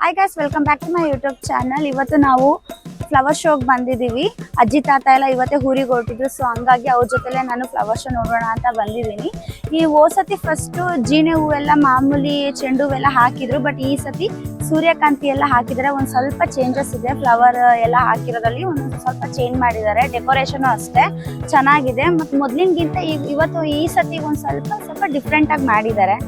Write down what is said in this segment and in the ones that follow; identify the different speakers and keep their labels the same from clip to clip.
Speaker 1: Hi guys, welcome back to my YouTube channel. ಇವತ್ತು ನಾವು flower ಶೋಗೆ ಬಂದಿದ್ದೀವಿ. ಅಜ್ಜಿ ತಾತ ಎಲ್ಲ ಇವತ್ತೇ ಊರಿಗೆ ಹೊರಟಿದ್ರು. ಸೊ ಹಂಗಾಗಿ ಅವ್ರ ಜೊತೆಲೆ ನಾನು ಫ್ಲವರ್ ಶೋ ನೋಡೋಣ ಅಂತ ಬಂದಿದ್ದೀನಿ. ಈ ಹೋಸತಿ ಫಸ್ಟು ಜೀನೆ ಹೂವೆಲ್ಲ ಮಾಮೂಲಿ ಚೆಂಡು ಹೂವೆಲ್ಲ ಹಾಕಿದ್ರು, ಬಟ್ ಈ ಸತಿ ಸೂರ್ಯಕಾಂತಿ ಎಲ್ಲ ಹಾಕಿದರೆ ಒಂದು ಸ್ವಲ್ಪ ಚೇಂಜಸ್ ಇದೆ. ಫ್ಲವರ್ ಎಲ್ಲ ಹಾಕಿರೋದ್ರಲ್ಲಿ ಒಂದು ಸ್ವಲ್ಪ ಚೇಂಜ್ ಮಾಡಿದ್ದಾರೆ. ಡೆಕೋರೇಷನು ಅಷ್ಟೇ ಚೆನ್ನಾಗಿದೆ. ಮತ್ತು ಮೊದಲಿನಗಿಂತ ಇವತ್ತು ಈ ಸತಿ ಒಂದು ಸ್ವಲ್ಪ ಡಿಫ್ರೆಂಟಾಗಿ ಮಾಡಿದ್ದಾರೆ.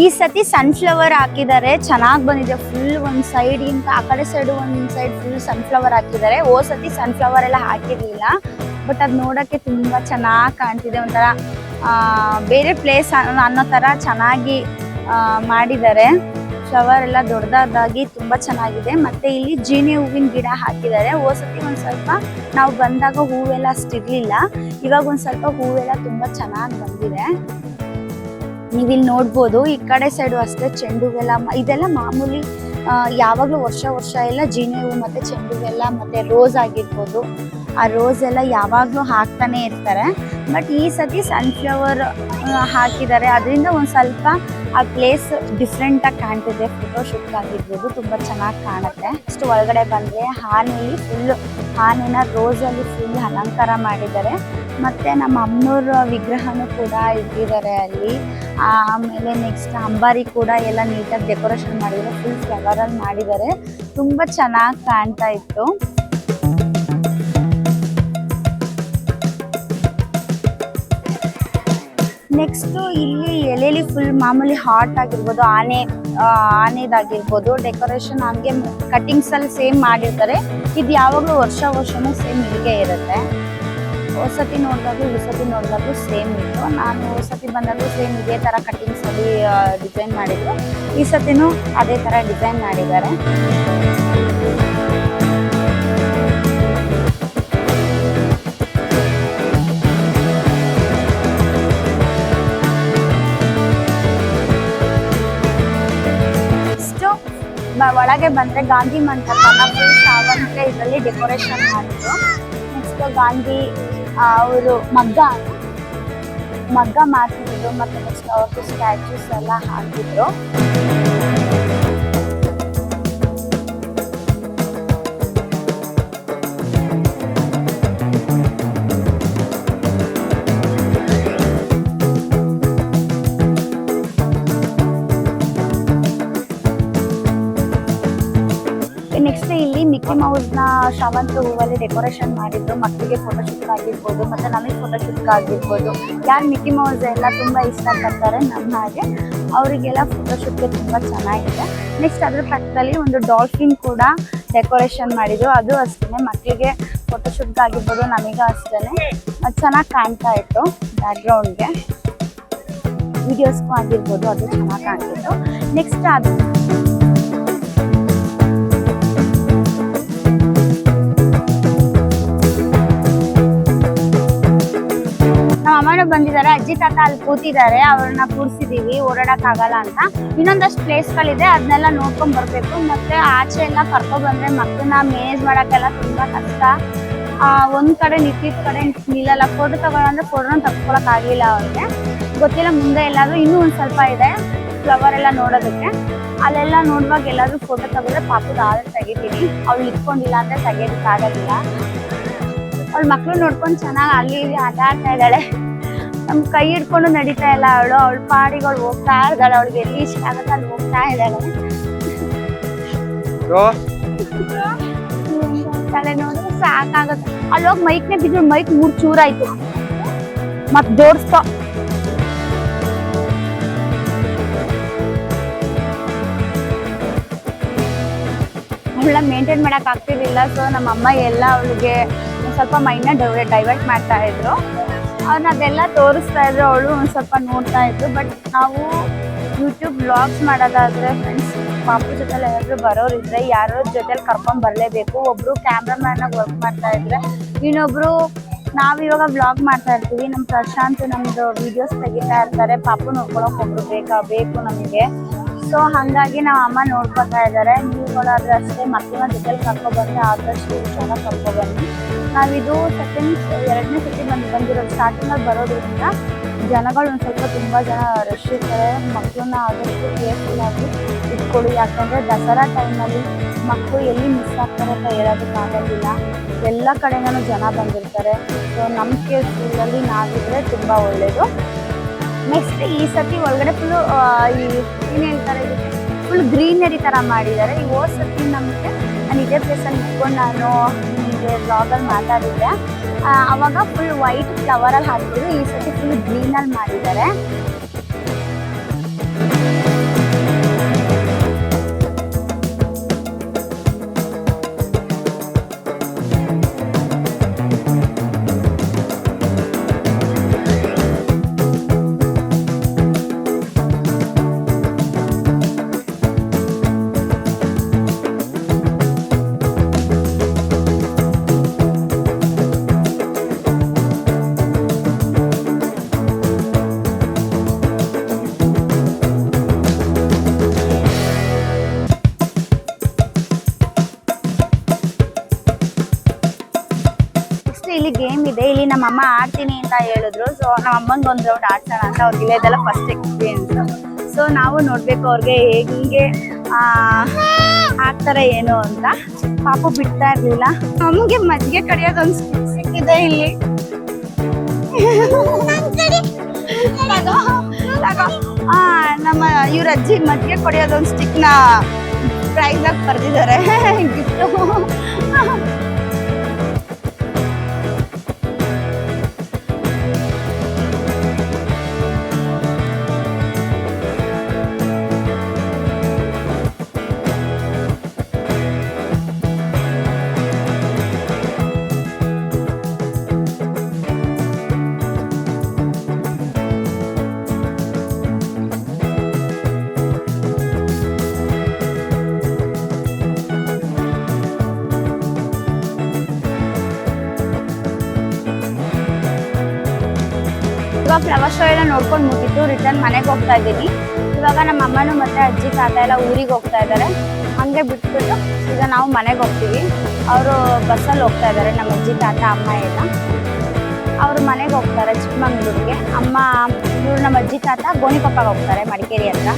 Speaker 1: ಈ ಸತಿ ಸನ್ಫ್ಲವರ್ ಹಾಕಿದ್ದಾರೆ, ಚೆನ್ನಾಗಿ ಬಂದಿದೆ. ಫುಲ್ ಒಂದು ಸೈಡ್ಗಿಂತ ಆ ಕಡೆ ಸೈಡ್ ಒಂದು ಸೈಡ್ ಫುಲ್ ಸನ್ಫ್ಲವರ್ ಹಾಕಿದ್ದಾರೆ. ಓ ಸತಿ ಸನ್ಫ್ಲವರ್ ಎಲ್ಲ ಹಾಕಿರ್ಲಿಲ್ಲ, ಬಟ್ ಅದು ನೋಡೋಕ್ಕೆ ತುಂಬ ಚೆನ್ನಾಗಿ ಕಾಣ್ತಿದೆ. ಒಂಥರ ಬೇರೆ ಪ್ಲೇಸ್ ಅನ್ನೋ ಥರ ಚೆನ್ನಾಗಿ ಮಾಡಿದ್ದಾರೆ. ಫ್ಲವರ್ ಎಲ್ಲ ದೊಡ್ಡದಾಗಿ ತುಂಬ ಚೆನ್ನಾಗಿದೆ. ಮತ್ತು ಇಲ್ಲಿ ಜೀನಿ ಹೂವಿನ ಗಿಡ ಹಾಕಿದ್ದಾರೆ. ಓ ಸತಿ ಒಂದು ಸ್ವಲ್ಪ ನಾವು ಬಂದಾಗ ಹೂವೆಲ್ಲ ಅಷ್ಟಿರಲಿಲ್ಲ, ಇವಾಗ ಒಂದು ಸ್ವಲ್ಪ ಹೂವೆಲ್ಲ ತುಂಬ ಚೆನ್ನಾಗಿ ಬಂದಿದೆ. ನೀವಿಲ್ಲಿ ನೋಡ್ಬೋದು. ಈ ಕಡೆ ಸೈಡು ಅಷ್ಟೇ ಚೆಂಡು ಹೂವೆಲ್ಲ ಇದೆಲ್ಲ ಮಾಮೂಲಿ ಯಾವಾಗಲೂ ವರ್ಷ ಎಲ್ಲ ಜೀನಿ ಹೂವು ಮತ್ತು ಚೆಂಡು ಹೂವೆಲ್ಲ ಮತ್ತು ರೋಸ್ ಆಗಿರ್ಬೋದು, ಆ ರೋಸ್ ಎಲ್ಲ ಯಾವಾಗಲೂ ಹಾಕ್ತಾನೆ ಇರ್ತಾರೆ. ಬಟ್ ಈ ಸತಿ ಸನ್ಫ್ಲವರ್ ಹಾಕಿದ್ದಾರೆ, ಅದರಿಂದ ಒಂದು ಸ್ವಲ್ಪ ಆ ಪ್ಲೇಸ್ ಡಿಫ್ರೆಂಟಾಗಿ ಕಾಣ್ತಿದೆ. ಫೋಟೋಶೂಟ್ ಆಗಿರ್ಬೋದು ತುಂಬ ಚೆನ್ನಾಗಿ ಕಾಣುತ್ತೆ. ಅಷ್ಟು ಒಳಗಡೆ ಬಂದರೆ ಆನೆನ ರೋಸಲ್ಲಿ ಫುಲ್ ಅಲಂಕಾರ ಮಾಡಿದ್ದಾರೆ. ಮತ್ತು ನಮ್ಮ ಅಮ್ಮನವ್ರ ವಿಗ್ರಹನೂ ಕೂಡ ಇಟ್ಟಿದ್ದಾರೆ ಅಲ್ಲಿ. ಆಮೇಲೆ ನೆಕ್ಸ್ಟ್ ಅಂಬಾರಿ ಕೂಡ ಎಲ್ಲ ನೀಟಾಗಿ ಡೆಕೋರೇಷನ್ ಮಾಡಿದ್ದಾರೆ. ಫುಲ್ ಫ್ಲವರಲ್ಲಿ ಮಾಡಿದ್ದಾರೆ, ತುಂಬ ಚೆನ್ನಾಗಿ ಕಾಣ್ತಾ ಇತ್ತು. ನೆಕ್ಸ್ಟು ಇಲ್ಲಿ ಎಲೆಲಿ ಫುಲ್ ಮಾಮೂಲಿ ಹಾರ್ಟ್ ಆಗಿರ್ಬೋದು, ಆನೆದಾಗಿರ್ಬೋದು ಡೆಕೋರೇಷನ್ ಹಂಗೆ ಕಟ್ಟಿಂಗ್ಸಲ್ಲಿ ಸೇಮ್ ಮಾಡಿರ್ತಾರೆ. ಇದು ಯಾವಾಗಲೂ ವರ್ಷನೂ ಸೇಮ್ ಹೀಗೆ ಇರುತ್ತೆ. ಹೊಸತಿ ನೋಡಿದಾಗಲೂ ಈ ಸತಿ ನೋಡಿದಾಗಲೂ ಸೇಮ್ ಇತ್ತು. ನಾನು ಹೊಸತಿ ಬಂದಾಗಲೂ ಸೇಮ್ ಇದೇ ಥರ ಕಟ್ಟಿಂಗ್ಸಲ್ಲಿ ಡಿಸೈನ್ ಮಾಡಿದ್ರು. ಈ ಸತಿನೂ ಅದೇ ಥರ ಡಿಸೈನ್ ಮಾಡಿದ್ದಾರೆ. ಒಳಗೆ ಬಂದರೆ ಗಾಂಧಿ ಮಂಟಪನ ಫುಲ್ ಶಾವಂತಿಗೆ ಇದರಲ್ಲಿ ಡೆಕೋರೇಷನ್ ಮಾಡಿದ್ರು. ನೆಕ್ಸ್ಟ್ ಗಾಂಧಿ ಅವರು ಮಗ್ಗ ಮಾಡ್ತಿದ್ರು. ಮತ್ತು ನೆಕ್ಸ್ಟ್ ಅವ್ರದ್ದು ಸ್ಟ್ಯಾಚ್ಯೂಸ್ ಎಲ್ಲ ಹಾಕಿದ್ರು. ನೆಕ್ಸ್ಟ್ ಇಲ್ಲಿ ಮಿಕ್ಕಿ ಮೌಸ್ನ ಶಾವಂತಿ ಹೂವಲ್ಲಿ ಡೆಕೋರೇಷನ್ ಮಾಡಿದ್ರು. ಮಕ್ಕಳಿಗೆ ಫೋಟೋಶೂಟ್ ಆಗಿರ್ಬೋದು ಮತ್ತು ನಮಗೆ ಫೋಟೋಶೂಟ್ ಆಗಿರ್ಬೋದು. ಯಾರು ಮಿಕ್ಕಿ ಮೌಸ್ ಎಲ್ಲ ತುಂಬ ಇಷ್ಟಪಡ್ತಾರೆ ನಮ್ಮ ಹಾಗೆ, ಅವರಿಗೆಲ್ಲ ಫೋಟೋಶೂಟ್ಗೆ ತುಂಬ ಚೆನ್ನಾಗಿದೆ. ನೆಕ್ಸ್ಟ್ ಅದ್ರ ಪಕ್ಕದಲ್ಲಿ ಒಂದು ಡಾಲ್ಫಿನ್ ಕೂಡ ಡೆಕೋರೇಷನ್ ಮಾಡಿದ್ರು. ಅದು ಅಷ್ಟೇ ಮಕ್ಕಳಿಗೆ ಫೋಟೋಶೂಟ್ಗೆ ಆಗಿರ್ಬೋದು, ನಮಗೆ ಅಷ್ಟೇ ಅದು ಚೆನ್ನಾಗಿ ಕಾಣ್ತಾ ಇತ್ತು. ಬ್ಯಾಕ್ಗ್ರೌಂಡ್ಗೆ ವಿಡಿಯೋಸ್ಗೂ ಆಗಿರ್ಬೋದು, ಅದು ಚೆನ್ನಾಗಿ ಕಾಣ್ತಿತ್ತು. ನೆಕ್ಸ್ಟ್ ಅದು ಅಮ್ಮನೂ ಬಂದಿದ್ದಾರೆ. ಅಜ್ಜಿ ತಾತ ಅಲ್ಲಿ ಕೂತಿದ್ದಾರೆ, ಅವ್ರನ್ನ ಕೂರಿಸಿದೀವಿ, ಓಡಾಡಕ್ಕಾಗಲ್ಲ ಅಂತ. ಇನ್ನೊಂದಷ್ಟು ಪ್ಲೇಸ್ಗಳಿದೆ, ಅದನ್ನೆಲ್ಲ ನೋಡ್ಕೊಂಡ್ ಬರ್ಬೇಕು. ಮತ್ತೆ ಆಚೆ ಎಲ್ಲ ಕರ್ಕೊಬಂದ್ರೆ ಮಕ್ಕಳನ್ನ ಮೇನೇಜ್ ಮಾಡಕ್ಕೆಲ್ಲ ತುಂಬಾ ಕಷ್ಟ. ಒಂದ್ ಕಡೆ ನಿಂತಿದ್ದ ಕಡೆ ನಿಲ್ಲಲ್ಲ. ಫೋಟೋ ತಗೊಳ್ಳಂದ್ರೆ ಫೋಟೋನ ತಗೊಳಕ್ ಆಗ್ಲಿಲ್ಲ ಅವ್ರಿಗೆ. ಗೊತ್ತಿಲ್ಲ ಮುಂದೆ ಎಲ್ಲಾದ್ರೂ ಇನ್ನೂ ಒಂದ್ ಸ್ವಲ್ಪ ಇದೆ ಫ್ಲವರ್ ಎಲ್ಲ ನೋಡೋದಕ್ಕೆ. ಅಲ್ಲೆಲ್ಲ ನೋಡುವಾಗ ಎಲ್ಲಾದ್ರೂ ಫೋಟೋ ತಗೊಂಡ್ರೆ ಪಾಪದ ಆದ್ರೆ ತೆಗಿತೀನಿ. ಅವ್ಳು ಇಟ್ಕೊಂಡಿಲ್ಲ ಅಂದ್ರೆ ತೆಗಿಯೋದಕ್ಕಾಗೋದಿಲ್ಲ. ಅವಳ ಮಕ್ಳು ನೋಡ್ಕೊಂಡು ಚೆನ್ನಾಗಿ ಅಲ್ಲಿ ಇಲ್ಲಿ ಆಟ ಆಡ್ತಾ ಇದ್ದಾಳೆ. ನಮ್ ಕೈ ಹಿಡ್ಕೊಂಡು ನಡೀತಾ ಇಲ್ಲ ಅವಳ ಪಾಡಿಗಳು ಹೋಗ್ತಾ ಇದ್ದಾಳೆ. ಅವಳಿಗೆ ಎಲ್ಲಿ ಇಷ್ಟ ಆಗುತ್ತೆ ಅಲ್ಲಿ ಹೋಗ್ತಾ ಇದ್ದಾಳೆ. ತಲೆ ನೋಡಿದ್ರೆ ಸಾಕಾಗುತ್ತೆ. ಅಲ್ಲಿ ಹೋಗಿ ಮೈಕ್ನೇ ಬಿದ್ದು ಮೈಕ್ 3 ಚೂರಾಯ್ತು. ಮತ್ ಜೋಡಿಸ್ತಾ ಅವಳ ಮೇಂಟೈನ್ ಮಾಡಕ್ ಆಗ್ತಿರ್ಲಿಲ್ಲ. ಸೊ ನಮ್ಮ ಅಮ್ಮ ಎಲ್ಲ ಅವಳಿಗೆ ಸ್ವಲ್ಪ ಮೈಂಡ್ನ ಡೈವರ್ಟ್ ಮಾಡ್ತಾ ಇದ್ರು. ಅವ್ರನ್ನ ಅದೆಲ್ಲ ತೋರಿಸ್ತಾ ಇದ್ರು, ಅವಳು ಒಂದು ಸ್ವಲ್ಪ ನೋಡ್ತಾ ಇದ್ರು. ಬಟ್ ನಾವು ಯೂಟ್ಯೂಬ್ ವ್ಲಾಗ್ಸ್ ಮಾಡೋದಾದ್ರೆ ಫ್ರೆಂಡ್ಸ್, ಪಾಪು ಜೊತೆಲಿ ಯಾರಾದ್ರೂ ಬರೋರಿದ್ರೆ ಯಾರೋ ಜೊತೆಲಿ ಕರ್ಕೊಂಡ್ ಬರಲೇಬೇಕು. ಒಬ್ರು ಕ್ಯಾಮ್ರಾಮ್ಯಾನ್ ಆಗಿ ವರ್ಕ್ ಮಾಡ್ತಾ ಇದ್ರೆ, ಇನ್ನೊಬ್ರು ನಾವಿವಾಗ ವ್ಲಾಗ್ ಮಾಡ್ತಾ ಇರ್ತೀವಿ. ನಮ್ಮ ಪ್ರಶಾಂತ್ ನಮ್ದು ವಿಡಿಯೋಸ್ ತೆಗಿತಾ ಇರ್ತಾರೆ. ಪಾಪು ನೋಡ್ಕೊಳಕ್ ಒಬ್ರು ಬೇಕು ನಮಗೆ. ಸೊ ಹಾಗಾಗಿ ನಾವು ಅಮ್ಮ ನೋಡ್ಕೊತಾ ಇದ್ದಾರೆ. ನೀವುಗಳಾದ್ರೆ ಅಷ್ಟೇ ಮಕ್ಕಳನ್ನ ಜೊತೆಲಿ ಕರ್ಕೊಬಂದ್ರೆ ಆದಷ್ಟು ಚೆನ್ನಾಗಿ ಕರ್ಕೊಬನ್ನಿ. ನಾವಿದು ಎರಡನೇ ಸತಿ ಬಂದಿರೋದು. ಸ್ಟಾರ್ಟಿಂಗಲ್ಲಿ ಬರೋದ್ರಿಂದ ಜನಗಳು ಒಂದು ಸ್ವಲ್ಪ ತುಂಬ ಜನ ರಶ್ ಇರ್ತಾರೆ. ಮಕ್ಕಳನ್ನ ಆದಷ್ಟು ಕೇರ್ಫುಲ್ ಆಗಿ ಇಟ್ಕೊಳ್ಳಿ. ಹೂಗಳು. ಯಾಕಂದರೆ ದಸರಾ ಟೈಮಲ್ಲಿ ಮಕ್ಕಳು ಎಲ್ಲಿ ಮಿಸ್ ಆಗ್ತಾರೆ ಅಂತ ಹೇಳೋದಕ್ಕಾಗೋದಿಲ್ಲ. ಎಲ್ಲ ಕಡೆಯಿಂದನೂ ಜನ ಬಂದಿರ್ತಾರೆ. ಸೊ ನಮ್ಮ ಸ್ಕೂಲಲ್ಲಿ ನಾವಿದ್ರೆ ತುಂಬ ಒಳ್ಳೆಯದು. ನೆಕ್ಸ್ಟ್ ಈ ಸತಿ ಒಳಗಡೆ ಫುಲ್ಲು ಏನು ಹೇಳ್ತಾರೆ, ಫುಲ್ ಗ್ರೀನರಿ ಥರ ಮಾಡಿದ್ದಾರೆ. ಈ ಹೋದ ಸತಿ ನಮಗೆ ನಾನು ಇದೇ ಪ್ಲೇಸಲ್ಲಿ ನಿಂತ್ಕೊಂಡು ನಾನು ನಿಮಗೆ ಬ್ಲಾಗಲ್ಲಿ ಮಾತಾಡಿದ್ದೆ. ಆವಾಗ ಫುಲ್ ವೈಟ್ ಫ್ಲವರಲ್ಲಿ ಹಾಕಿದ್ರು. ಈ ಸತಿ ಫುಲ್ ಗ್ರೀನಲ್ಲಿ ಮಾಡಿದ್ದಾರೆ. ಇಲ್ಲಿ ಗೇಮ್ ಇದೆ. ಇಲ್ಲಿ ನಮ್ಮಮ್ಮ ಆಡ್ತೀನಿ ಅಂತ ಹೇಳಿದ್ರು. ಸೊ ನಮ್ಮ ಅಮ್ಮಂಗೆ ಒಂದು ರೌಂಡ್ ಆಡ್ಸೋಣ ಅಂತ. ಅವ್ರಿಗೆ ಇದೆಲ್ಲ ಫಸ್ಟ್ ಎಕ್ಸ್ಪೀರಿಯನ್ಸ್. ಸೊ ನಾವು ನೋಡ್ಬೇಕು ಅವ್ರಿಗೆ ಹೇಗೆ ಆಗ್ತಾರೆ ಏನು ಅಂತ. ಪಾಪು ಬಿಡ್ತಾ ಇರ್ಲಿಲ್ಲ. ಅಮ್ಮಗೆ ಮಜ್ಜಿಗೆ ಕಡಿಯೋದೊಂದು ಸಿಕ್ಕಿದೆ ಇಲ್ಲಿ. ನಮ್ಮ ಇವ್ರ ಅಜ್ಜಿ ಮಜ್ಜಿಗೆ ಕೊಡಿಯೋದೊಂದು ಸ್ಟಿಕ್ನ ಪ್ರೈಸ್ ಆಗಿ ಬರ್ದಿದ್ದಾರೆ ಗಿಫ್ಟು. ಇವಾಗ ಫ್ಲವರ್ ಶೋ ಎಲ್ಲ ನೋಡ್ಕೊಂಡು ಮುಗಿತು. ರಿಟರ್ನ್ ಮನೆಗೆ ಹೋಗ್ತಾ ಇದ್ದೀನಿ. ಇವಾಗ ನಮ್ಮ ಅಮ್ಮನೂ ಮತ್ತು ಅಜ್ಜಿ ತಾತ ಎಲ್ಲ ಊರಿಗೆ ಹೋಗ್ತಾ ಇದ್ದಾರೆ. ಹಂಗೆ ಬಿಟ್ಬಿಟ್ಟು ಈಗ ನಾವು ಮನೆಗೆ ಹೋಗ್ತೀವಿ. ಅವರು ಬಸ್ಸಲ್ಲಿ ಹೋಗ್ತಾ ಇದ್ದಾರೆ. ನಮ್ಮ ಅಜ್ಜಿ ತಾತ ಅಮ್ಮ ಎಲ್ಲ ಅವರು ಮನೆಗೆ ಹೋಗ್ತಾರೆ ಚಿಕ್ಕಮಂಗ್ಳೂರಿಗೆ. ಅಮ್ಮ ಇವರು ನಮ್ಮ ಅಜ್ಜಿ ತಾತ ಗೋಣಿಕೊಪ್ಪಗೆ ಹೋಗ್ತಾರೆ, ಮಡಿಕೇರಿ ಹತ್ರ.